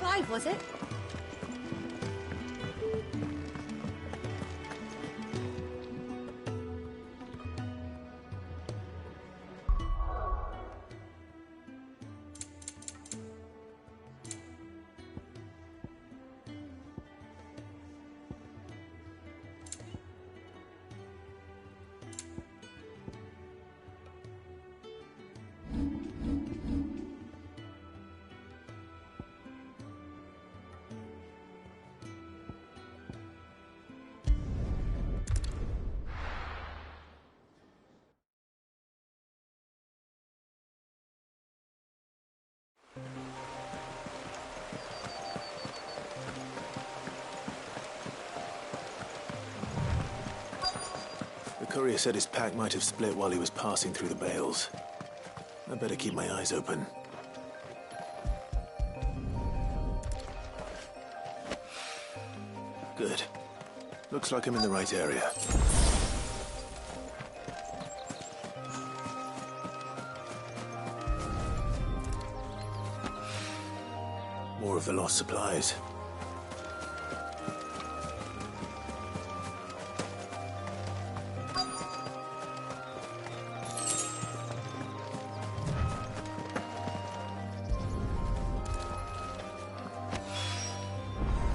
5, was it? The courier said his pack might have split while he was passing through the bales. I better keep my eyes open. Good. Looks like I'm in the right area. More of the lost supplies.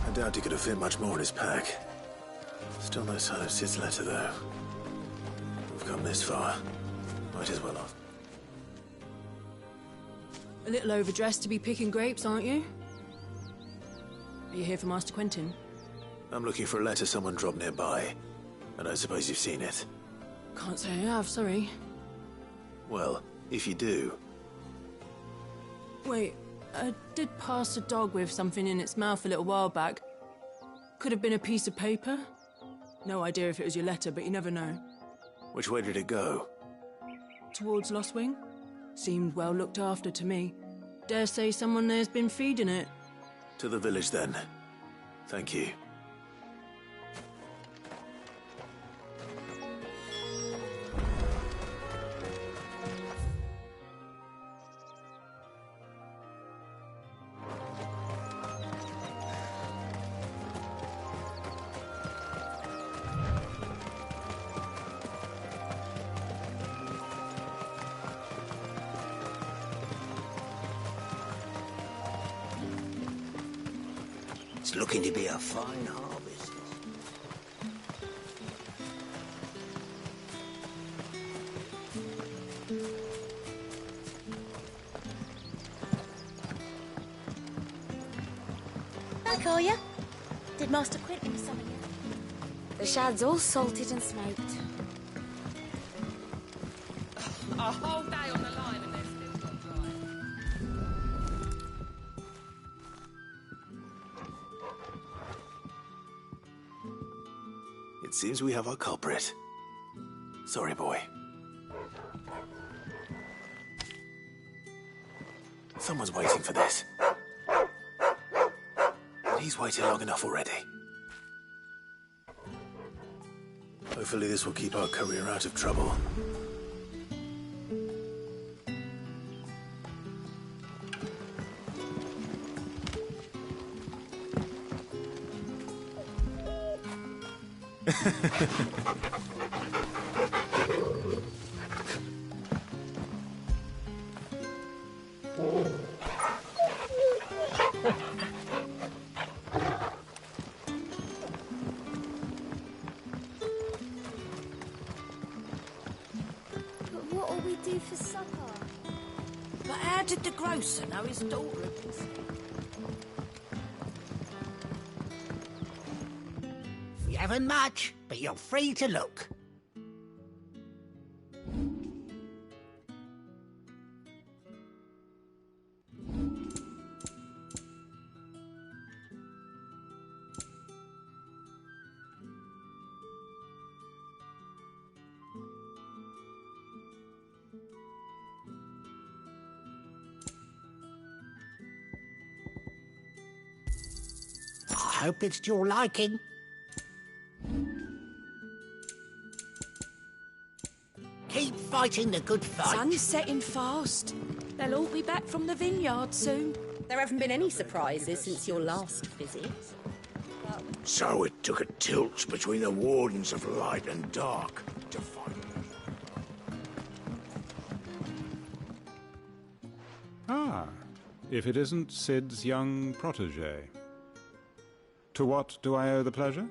I doubt he could have fit much more in his pack. Still no sign of Sid's letter, though. We've come this far. Might as well have. A little overdressed to be picking grapes, aren't you? Are you here for Master Quentin? I'm looking for a letter someone dropped nearby. I don't suppose you've seen it. Can't say I have, sorry. Well, if you do... Wait, I did pass a dog with something in its mouth a little while back. Could have been a piece of paper. No idea if it was your letter, but you never know. Which way did it go? Towards Lost Wing? Seemed well looked after to me. Dare say someone there's been feeding it. To the village, then. Thank you. It's looking to be a fine harvest. Back, are you? Did Master Quentin summon you? The shad's all salted and smoked. A whole day on the line and they're still not dry. It seems we have our culprit. Sorry, boy. Someone's waiting for this. And he's waited long enough already. Hopefully this will keep our courier out of trouble. But what'll we do for supper? But how did the grocer know his daughter had been sick? We haven't much, but you're free to look. I hope it's to your liking. Keep fighting the good fight. Sun's setting fast. They'll all be back from the vineyard soon. There haven't been any surprises since your last visit. So it took a tilt between the Wardens of Light and Dark to find them. Ah, if it isn't Sid's young protege. To what do I owe the pleasure?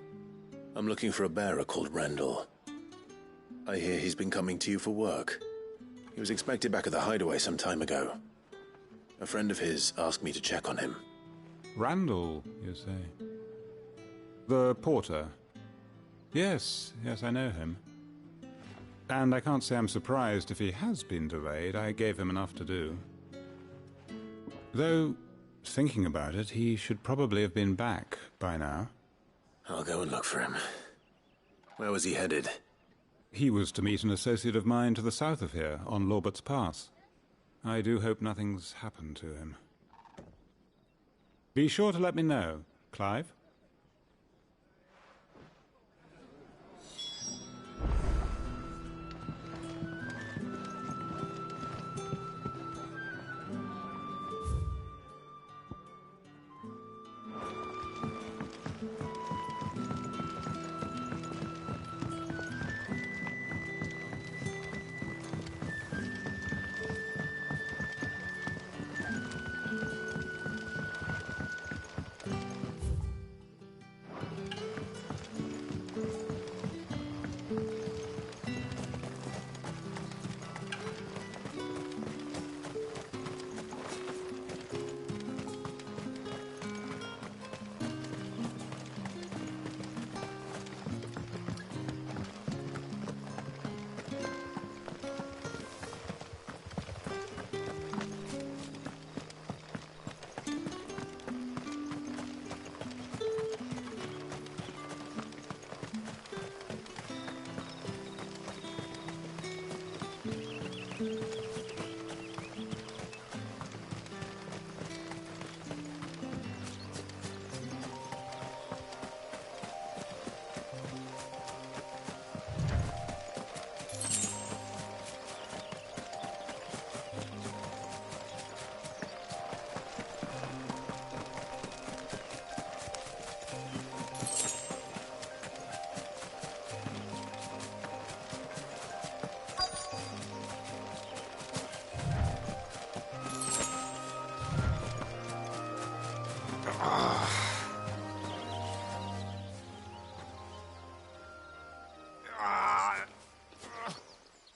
I'm looking for a bearer called Randall. I hear he's been coming to you for work. He was expected back at the hideaway some time ago. A friend of his asked me to check on him. Randall, you say? The porter? Yes, I know him. And I can't say I'm surprised if he has been delayed. I gave him enough to do. Though, thinking about it, he should probably have been back by now. I'll go and look for him. Where was he headed? He was to meet an associate of mine to the south of here, on Lorbert's Pass. I do hope nothing's happened to him. Be sure to let me know, Clive.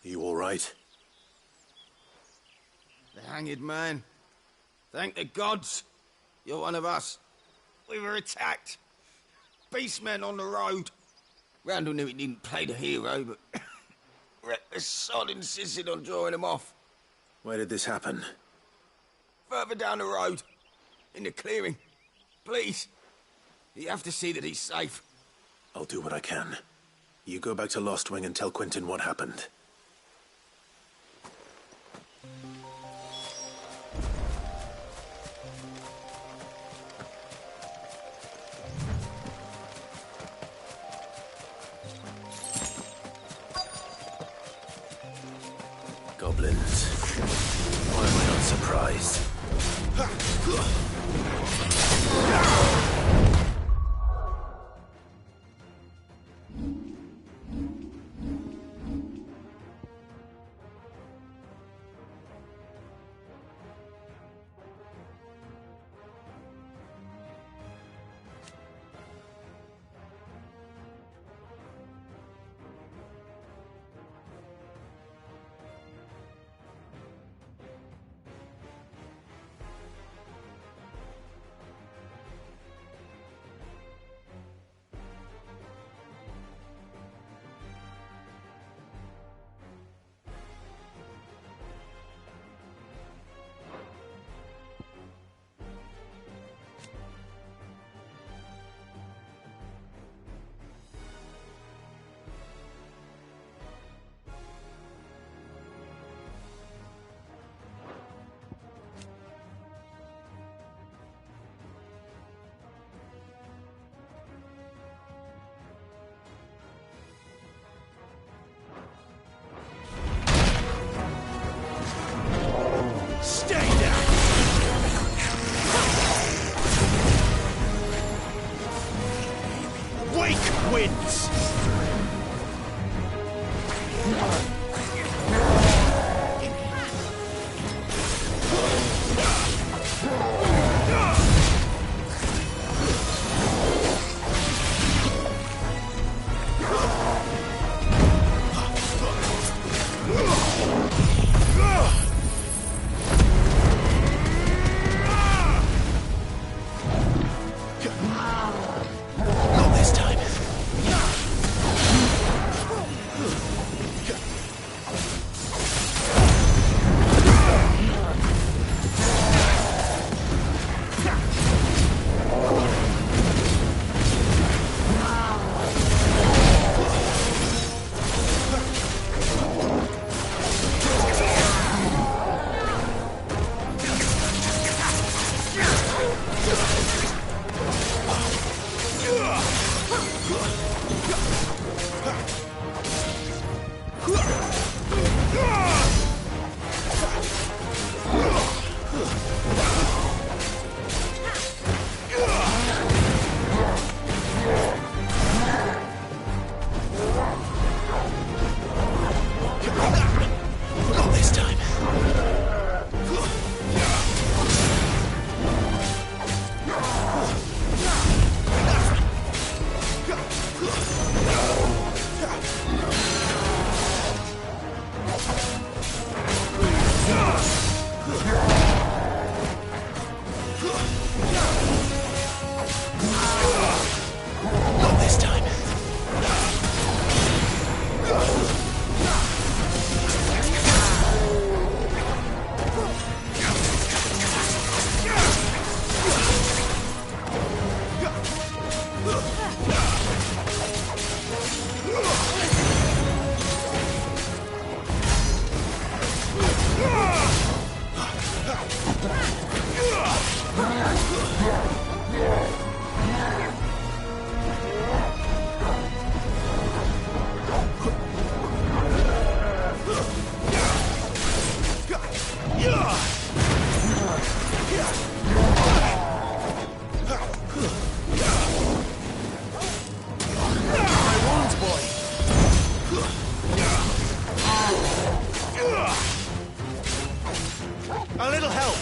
You all right? The hanged man. Thank the gods. You're one of us. We were attacked. Beastmen on the road. Randall knew he didn't play the hero, but the sod insisted on drawing him off. Where did this happen? Further down the road. In the clearing. Please. You have to see that he's safe. I'll do what I can. You go back to Lost Wing and tell Quentin what happened. Goblins. Why am I not surprised? wins! A little help!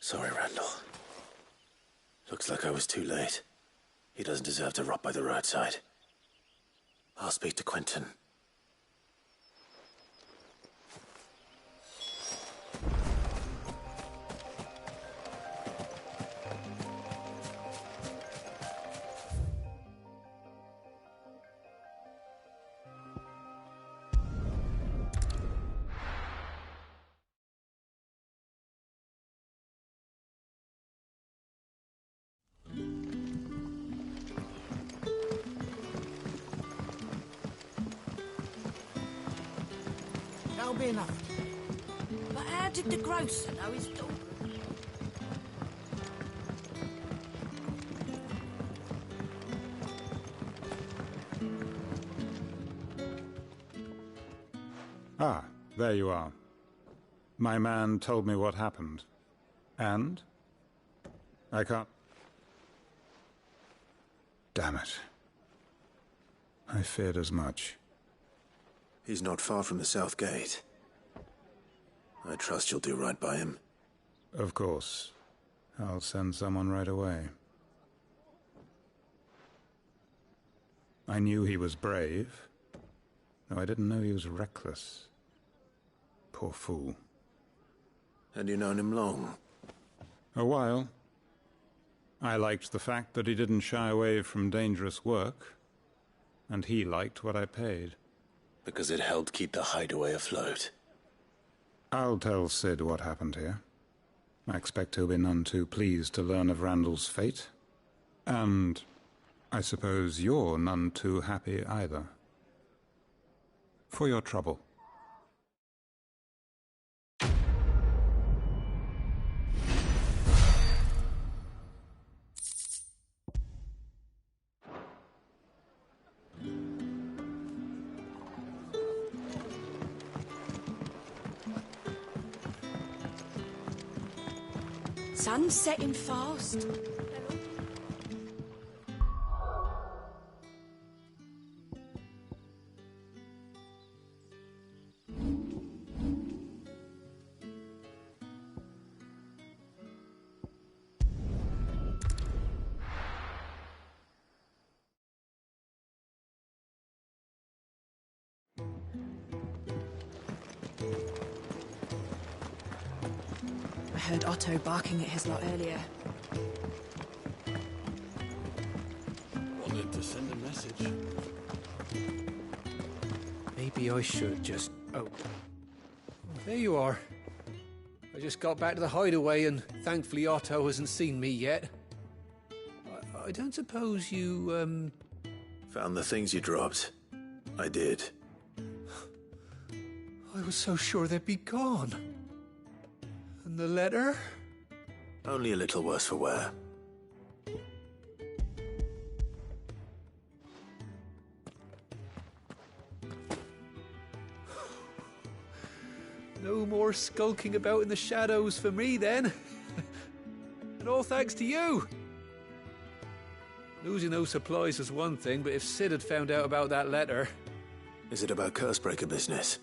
Sorry, Randall. Looks like I was too late. He doesn't deserve to rot by the roadside. I'll speak to Quentin. That'll be enough. But how did the grocer know his daughter? Ah, there you are. My man told me what happened. And? I can't... Damn it. I feared as much. He's not far from the south gate. I trust you'll do right by him. Of course. I'll send someone right away. I knew he was brave, though I didn't know he was reckless. Poor fool. Had you known him long? A while. I liked the fact that he didn't shy away from dangerous work, and he liked what I paid. Because it helped keep the hideaway afloat. I'll tell Sid what happened here. I expect he'll be none too pleased to learn of Randall's fate. And I suppose you're none too happy either. For your trouble. Sun's setting fast. I heard Otto barking at his lot earlier. Wanted to send a message. Maybe I should just... Oh. There you are. I just got back to the hideaway and thankfully Otto hasn't seen me yet. I don't suppose you, Found the things you dropped. I did. I was so sure they'd be gone. And the letter? Only a little worse for wear. No more skulking about in the shadows for me, then. And all thanks to you. Losing those supplies was one thing, but if Sid had found out about that letter... Is it about Cursebreaker business?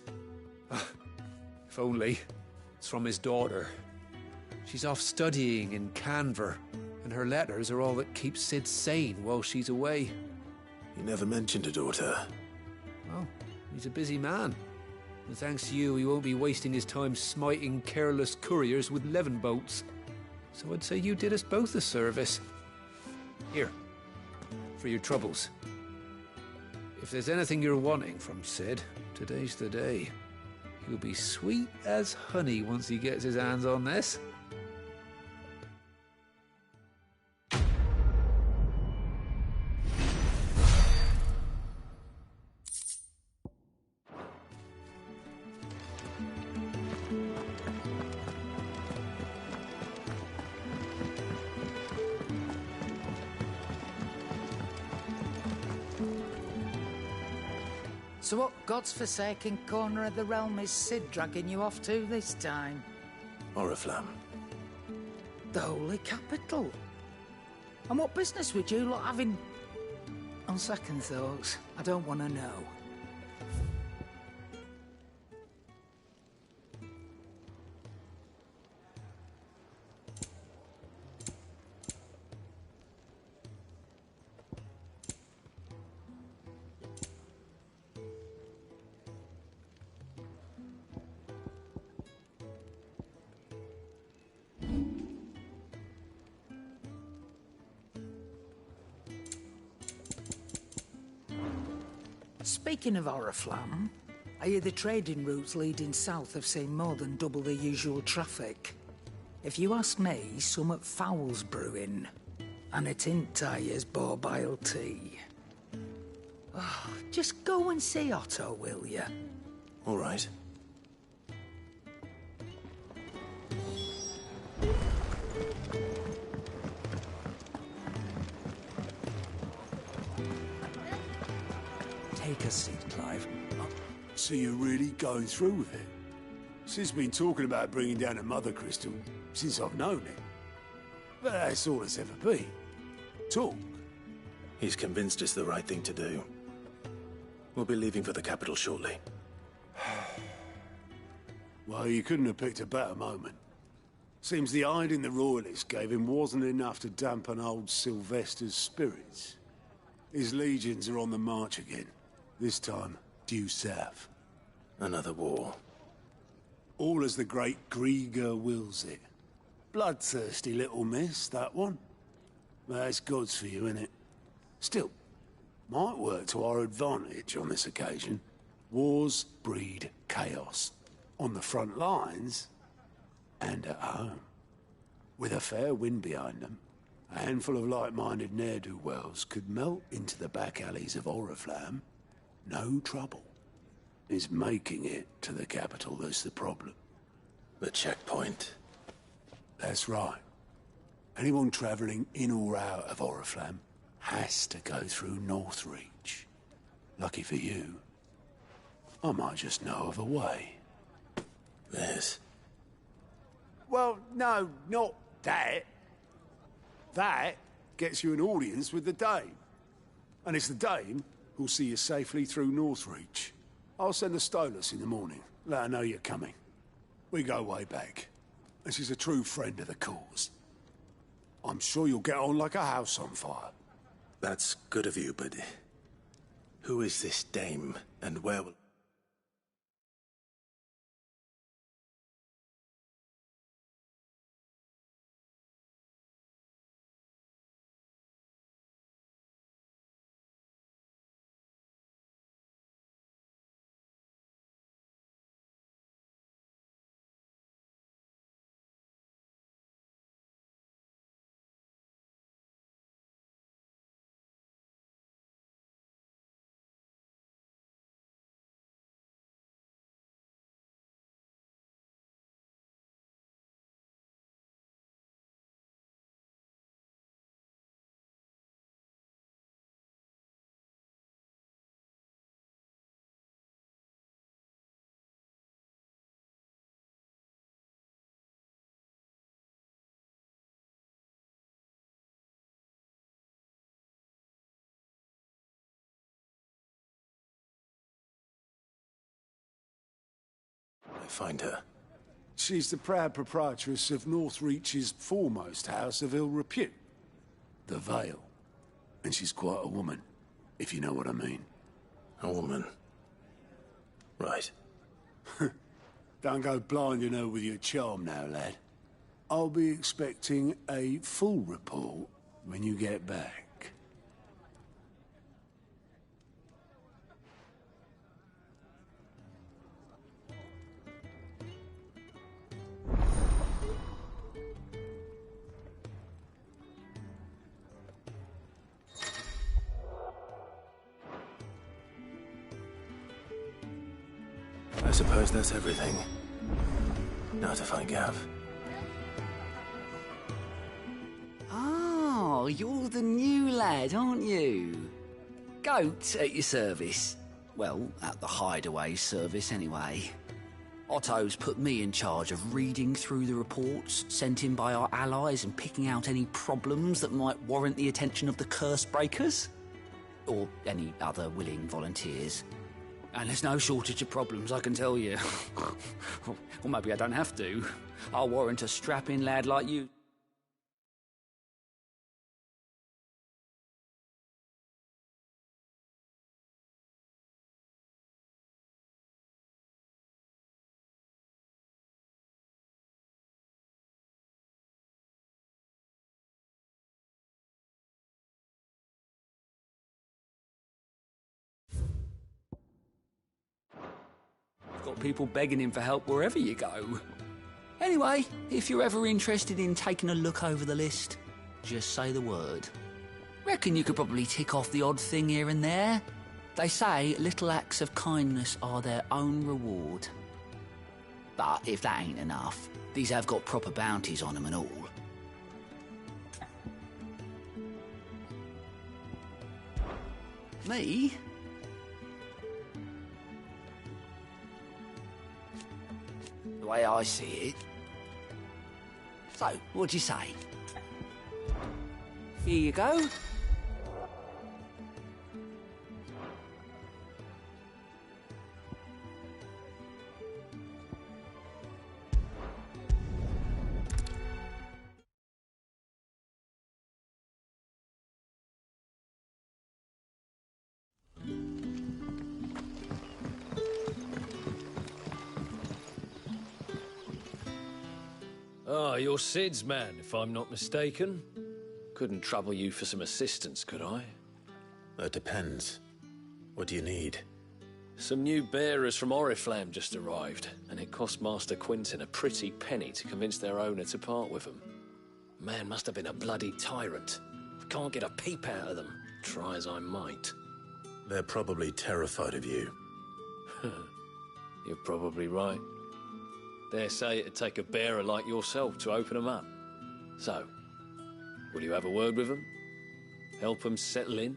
If only. It's from his daughter. She's off studying in Canver, and her letters are all that keeps Sid sane while she's away. He never mentioned a daughter. Well, he's a busy man. And thanks to you, he won't be wasting his time smiting careless couriers with levin boats. So I'd say you did us both a service. Here, for your troubles. If there's anything you're wanting from Sid, today's the day. He'll be sweet as honey once he gets his hands on this. So what God's forsaken corner of the realm is Sid dragging you off to this time? Oriflamme. The Holy Capital. And what business would you lot having... On second thoughts, I don't want to know. Speaking of Oriflamme, I hear the trading routes leading south have seen more than double the usual traffic. If you ask me, somewhat foul's brewing. And it ain't Tyre's borbile tea. Oh, just go and see Otto, will you? All right. Take a seat, Clive. So you're really going through with it? Sid's been talking about bringing down a mother crystal since I've known him. But that's all it's ever been. Talk. He's convinced it's the right thing to do. We'll be leaving for the capital shortly. Well, you couldn't have picked a better moment. Seems the hiding the Royalists gave him wasn't enough to dampen old Sylvester's spirits. His legions are on the march again. This time, due south. Another war. All as the great Grieger wills it. Bloodthirsty little miss, that one. That's God's for you, innit? Still, might work to our advantage on this occasion. Wars breed chaos. On the front lines, and at home. With a fair wind behind them, a handful of like-minded ne'er-do-wells could melt into the back alleys of Oriflamme. No trouble. It's making it to the capital that's the problem. The checkpoint. That's right. Anyone travelling in or out of Oriflamme has to go through Northreach. Lucky for you, I might just know of a way. This? Well, no, not that. That gets you an audience with the Dame. And it's the Dame who'll see you safely through Northreach. I'll send the Stolas in the morning, let her know you're coming. We go way back, and she's a true friend of the cause. I'm sure you'll get on like a house on fire. That's good of you, but who is this Dame, and where will... I find her? She's the proud proprietress of Northreach's foremost house of ill repute, the Vale. And she's quite a woman, if you know what I mean. A woman? Right. Don't go blinding her with your charm now, lad. I'll be expecting a full report when you get back. I suppose that's everything. Now to find Gav. Oh, you're the new lad, aren't you? Goat at your service. Well, at the hideaway service, anyway. Otto's put me in charge of reading through the reports sent in by our allies and picking out any problems that might warrant the attention of the curse breakers. Or any other willing volunteers. And there's no shortage of problems, I can tell you. Or maybe I don't have to. I'll warrant a strapping lad like you. Got people begging him for help wherever you go. Anyway, if you're ever interested in taking a look over the list, just say the word. Reckon you could probably tick off the odd thing here and there. They say little acts of kindness are their own reward. But if that ain't enough, these have got proper bounties on them and all. Me? The way I see it. So, what'd you say? Here you go. Ah, you're Sid's man, if I'm not mistaken. Couldn't trouble you for some assistance, could I? That depends. What do you need? Some new bearers from Oriflamme just arrived, and it cost Master Quinton a pretty penny to convince their owner to part with them. Man must have been a bloody tyrant. Can't get a peep out of them, try as I might. They're probably terrified of you. You're probably right. Dare say it'd take a bearer like yourself to open them up. So, will you have a word with them? Help them settle in?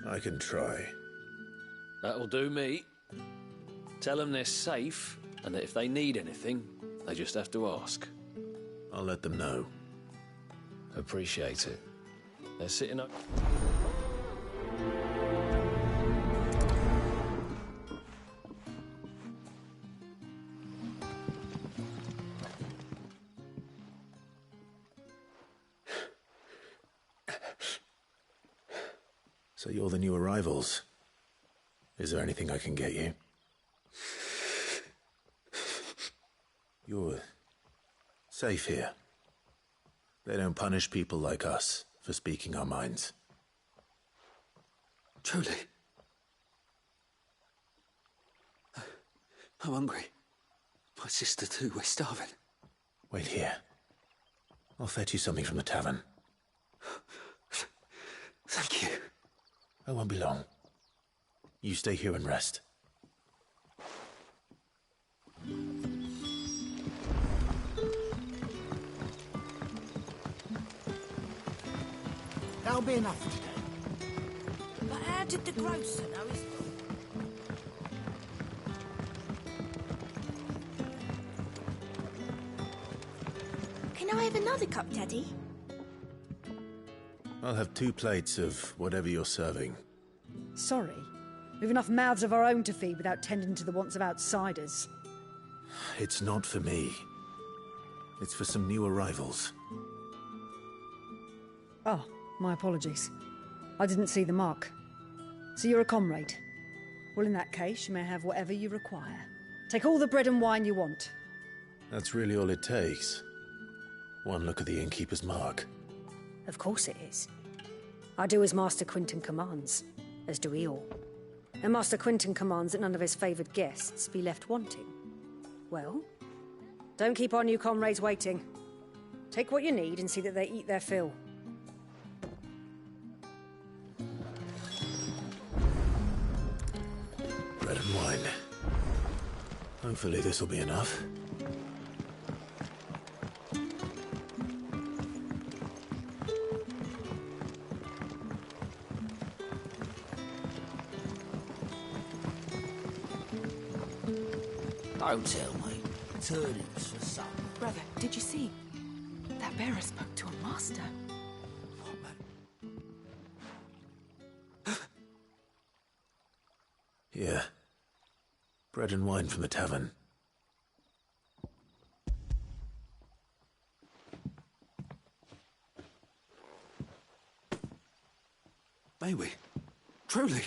I can try. That'll do me. Tell them they're safe, and that if they need anything, they just have to ask. I'll let them know. Appreciate it. They're sitting up... So you're the new arrivals. Is there anything I can get you? You're safe here. They don't punish people like us for speaking our minds. Truly. I'm hungry. My sister too, we're starving. Wait here. I'll fetch you something from the tavern. Thank you. I won't be long. You stay here and rest. That'll be enough for today. But how did the grocer know his... Can I have another cup, Daddy? I'll have 2 plates of whatever you're serving. Sorry. We've enough mouths of our own to feed without tending to the wants of outsiders. It's not for me. It's for some new arrivals. Oh, my apologies. I didn't see the mark. So you're a comrade? Well, in that case, you may have whatever you require. Take all the bread and wine you want. That's really all it takes. One look at the innkeeper's mark. Of course it is. I do as Master Quinton commands, as do we all. And Master Quinton commands that none of his favoured guests be left wanting. Well, don't keep our new comrades waiting. Take what you need and see that they eat their fill. Bread and wine. Hopefully this will be enough. Don't tell me. Turnings for supper. Brother, did you see? That bearer spoke to a master. Here. Bread and wine from the tavern. May we? Truly?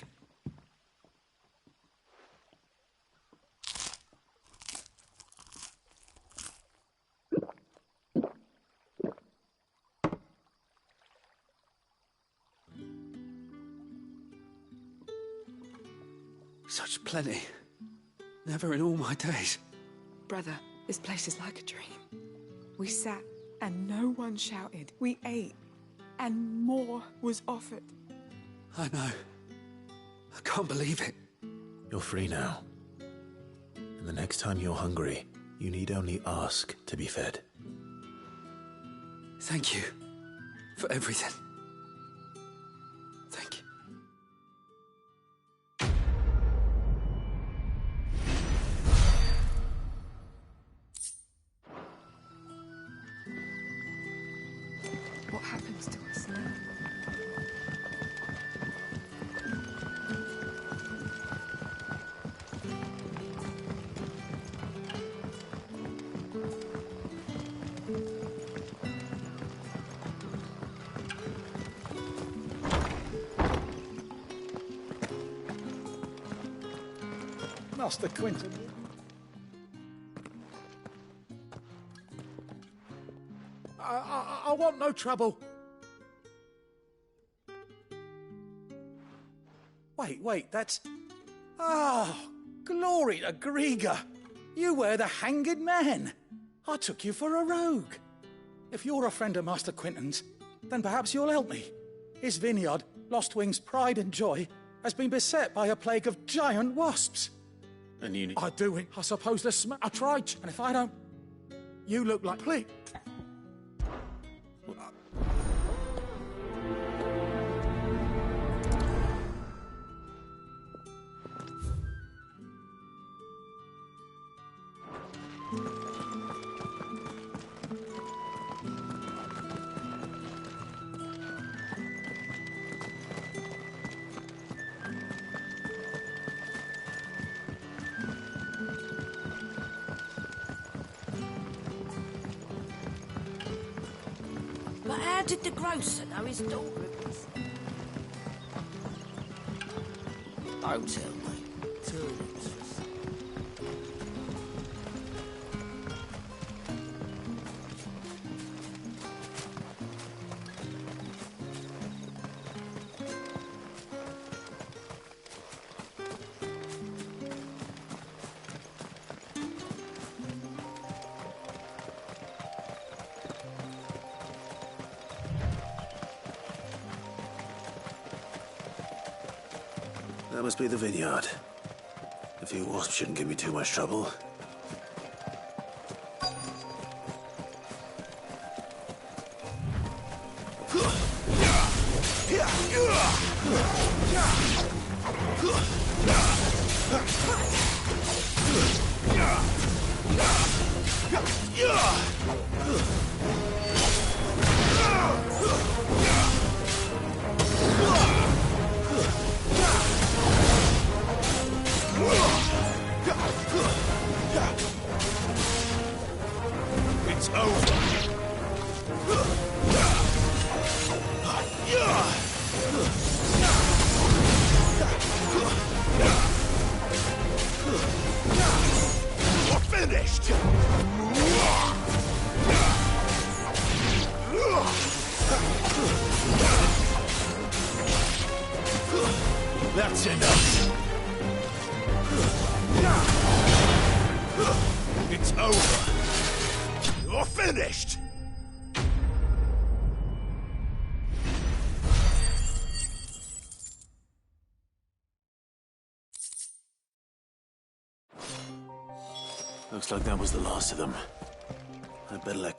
Such plenty. Never in all my days. Brother, this place is like a dream. We sat and no one shouted. We ate and more was offered. I know. I can't believe it. You're free now. And the next time you're hungry, you need only ask to be fed. Thank you for everything. Thank you. What happens to us now? Master Quinton. I want no trouble. Wait, that's... Oh, glory to Grieger. You were the hanged man. I took you for a rogue. If you're a friend of Master Quinton's, then perhaps you'll help me. His vineyard, Lostwing's pride and joy, has been beset by a plague of giant wasps. And you... I do it. I suppose I tried, and if I don't... You look like... Please. But how did the grocer know his daughter was... Don't tell me. Turnings. That must be the vineyard. A few wasps shouldn't give me too much trouble. It's over. You're finished. That's enough. It's over. You're finished. Looks like that was the last of them. I'd better let...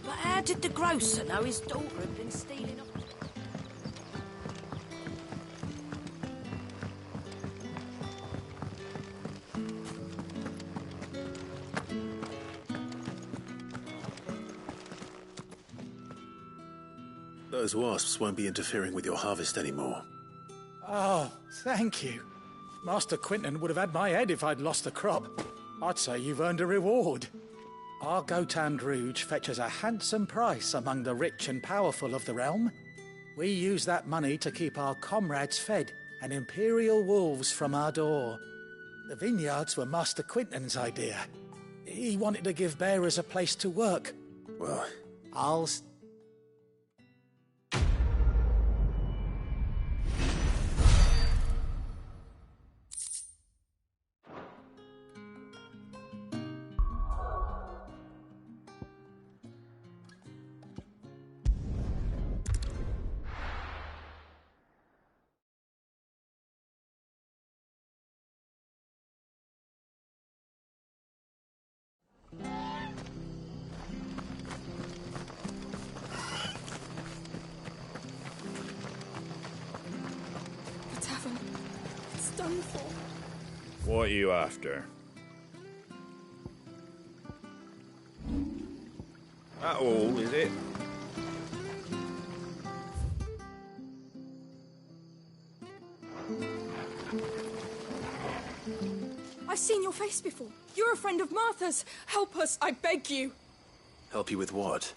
But how did the grocer know his daughter had been stealing up? Those wasps won't be interfering with your harvest anymore. Oh, thank you. Master Quinton would have had my head if I'd lost the crop. I'd say you've earned a reward. Our Gotand Rouge fetches a handsome price among the rich and powerful of the realm. We use that money to keep our comrades fed and imperial wolves from our door. The vineyards were Master Quinton's idea. He wanted to give bearers a place to work. Well... I'll... The tavern. It's done for. What are you after? That all, is it? I've seen your face before. You're a friend of Martha's. Help us, I beg you. Help you with what?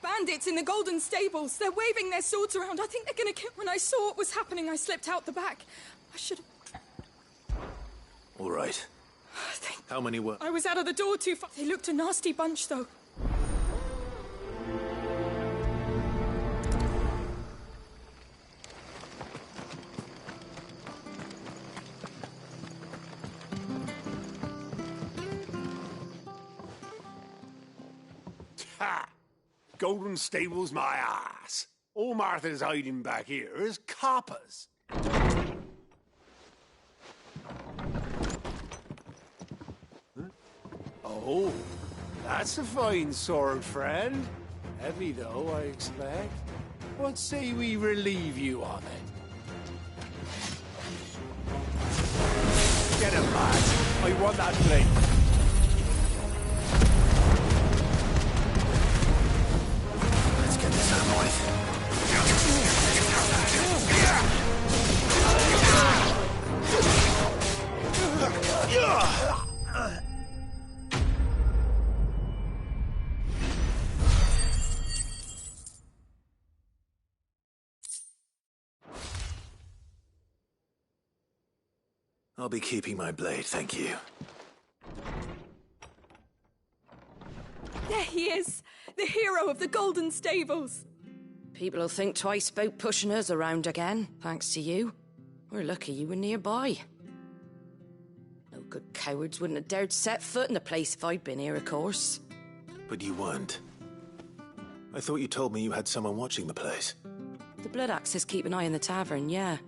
Bandits in the Golden Stables. They're waving their swords around. I think they're gonna kill... When I saw what was happening, I slipped out the back. I should have... All right. How many were... I was out of the door too far. They looked a nasty bunch, though. Ha! Golden Stables my ass. All Martha's hiding back here is coppers. Huh? Oh, that's a fine sword, friend. Heavy, though, I expect. What say we relieve you on it? Get him, lads. I want that blade. Let's get this out of the way. I'll be keeping my blade, thank you. There he is, the hero of the Golden Stables. People will think twice about pushing us around again, thanks to you. We're lucky you were nearby. No good cowards wouldn't have dared set foot in the place if I'd been here, of course. But you weren't. I thought you told me you had someone watching the place. The Blood Axes keep an eye on the tavern, yeah.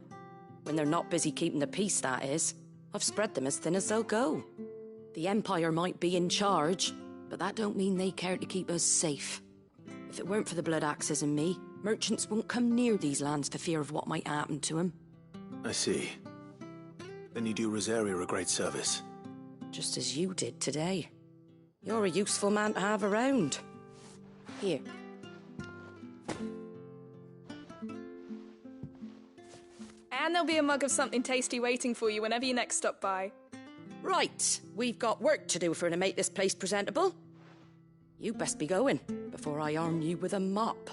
When they're not busy keeping the peace, that is. I've spread them as thin as they'll go. The Empire might be in charge, but that don't mean they care to keep us safe. If it weren't for the Blood Axes and me, merchants won't come near these lands for fear of what might happen to them. I see. Then you do Rosaria a great service. Just as you did today. You're a useful man to have around. Here. And there'll be a mug of something tasty waiting for you whenever you next stop by. Right, we've got work to do for to make this place presentable. You best be going, before I arm you with a mop.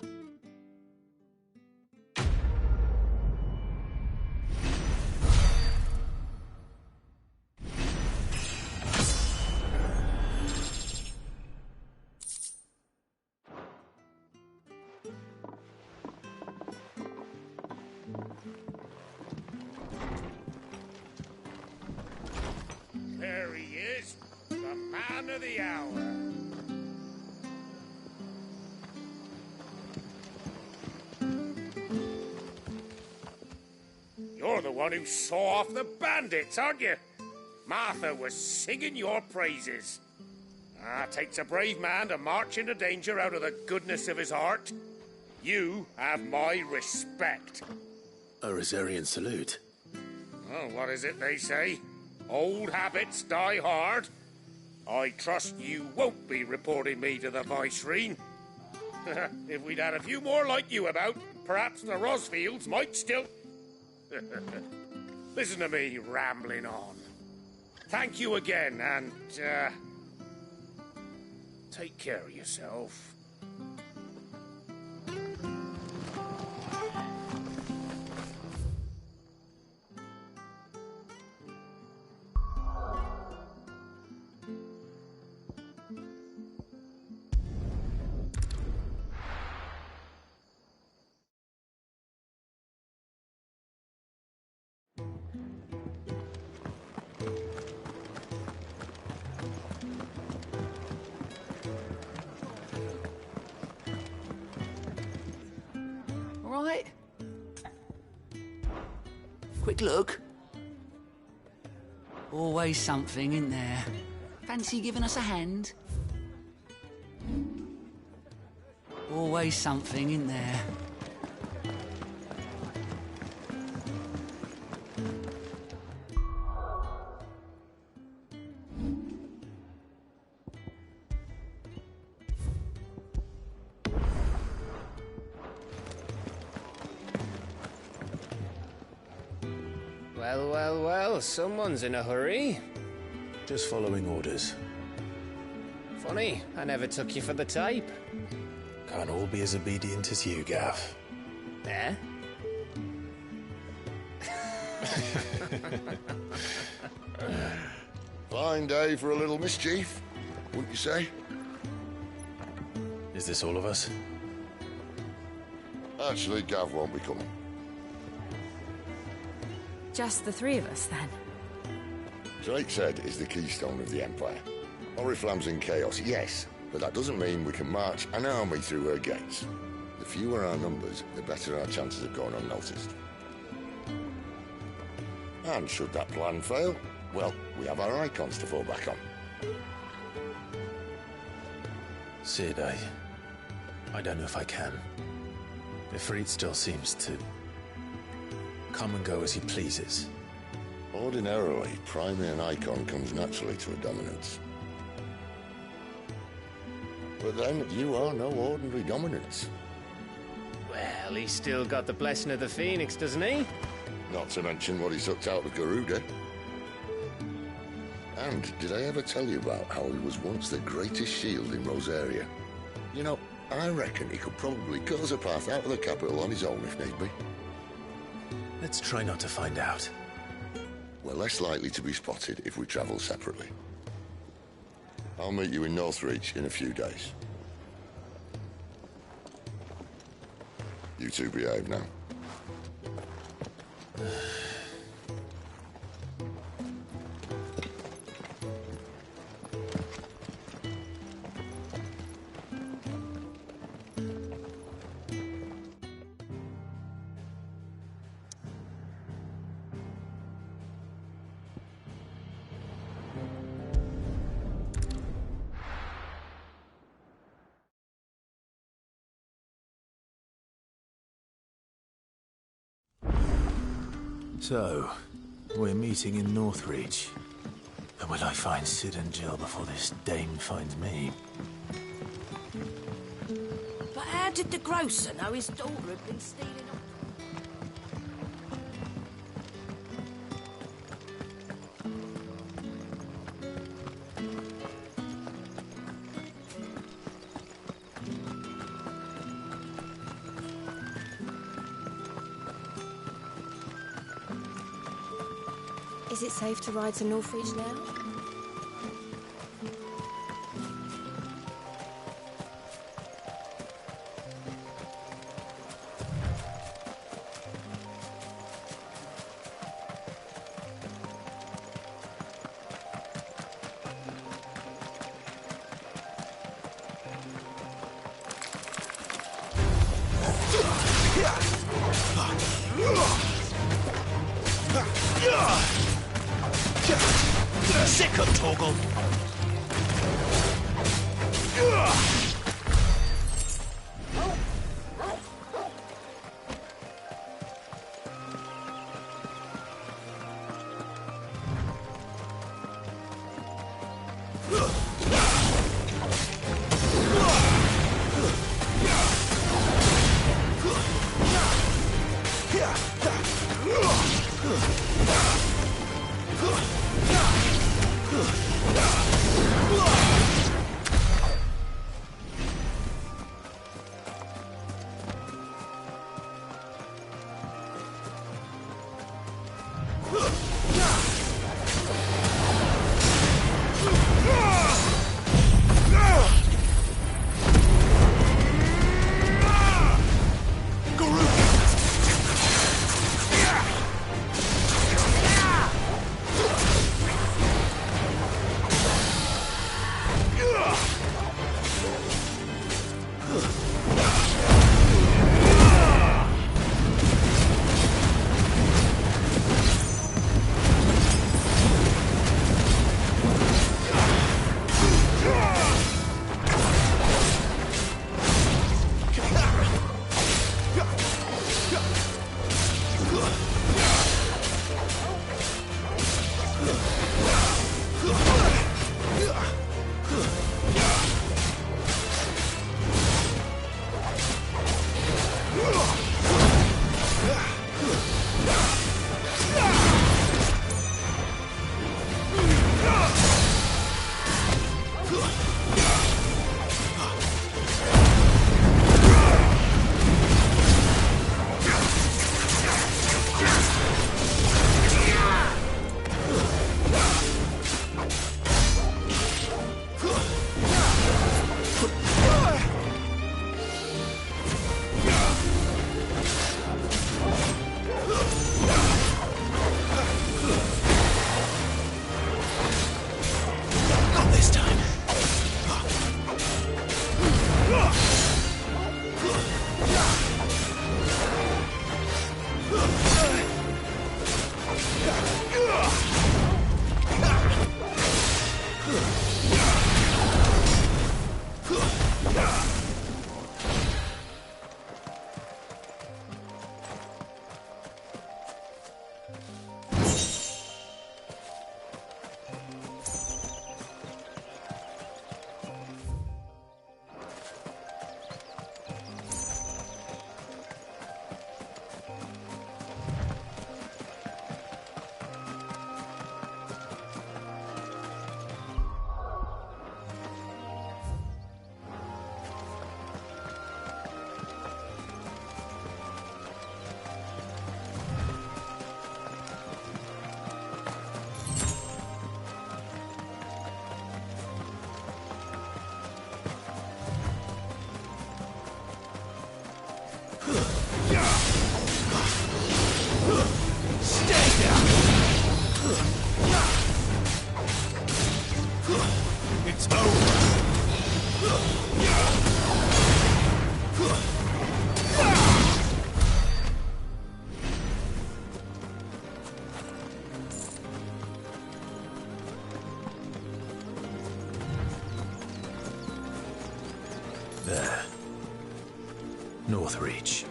There he is, the man of the hour. You're the one who saw off the bandits, aren't you? Martha was singing your praises. Takes a brave man to march into danger out of the goodness of his heart. You have my respect. A Rosarian salute. Oh, what is it they say? Old habits die hard. I trust you won't be reporting me to the Viceroy. If we'd had a few more like you about, perhaps the Rosfields might still... Listen to me rambling on. Thank you again, and, take care of yourself. All right. Quick look. Always something in there. Fancy giving us a hand? Always something in there. Well, well, well, someone's in a hurry. Just following orders. Funny, I never took you for the type. Can't all be as obedient as you, Gav. Eh? Fine day for a little mischief, wouldn't you say? Is this all of us? Actually, Gav won't be coming. Just the three of us, then? Drake's Head is the keystone of the Empire. Oriflamme's in chaos, yes, but that doesn't mean we can march an army through her gates. The fewer our numbers, the better our chances of going unnoticed. And should that plan fail, well, we have our icons to fall back on. Sid, I don't know if I can. Ifrit still seems to come and go as he pleases. Ordinarily, priming an icon comes naturally to a dominance. But then, you are no ordinary dominance. Well, he's still got the blessing of the Phoenix, doesn't he? Not to mention what he sucked out of Garuda. And did I ever tell you about how he was once the greatest shield in Rosaria? You know, I reckon he could probably cut us a path out of the capital on his own if need be. Let's try not to find out. We're less likely to be spotted if we travel separately. I'll meet you in Northreach in a few days. You two behave now. So, we're meeting in Northreach. But will I find Sid and Jill before this dame finds me? But how did the grocer know his daughter had been stealing up? Is it safe to ride to Northreach now? Sick of Torgal. It's over. There. Northreach.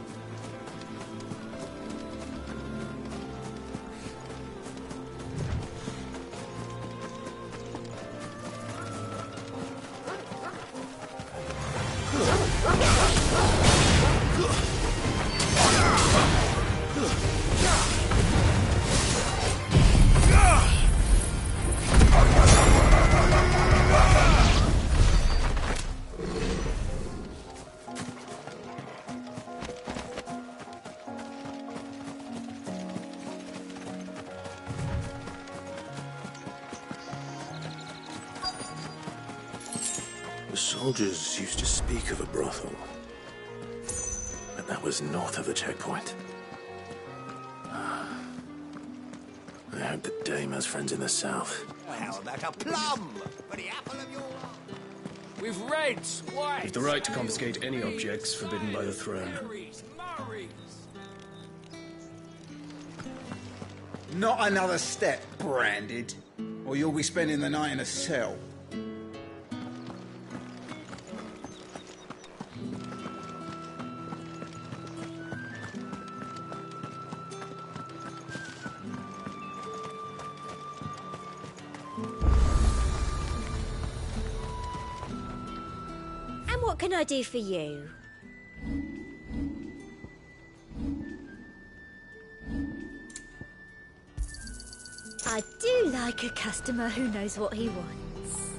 The soldiers used to speak of a brothel, but that was north of the checkpoint. I hope that Dame has friends in the south. How about a plum for the apple of your eye? With reds, whites... You've the right to confiscate any objects forbidden by the throne. Not another step, Branded, or you'll be spending the night in a cell. And what can I do for you? I do like a customer who knows what he wants.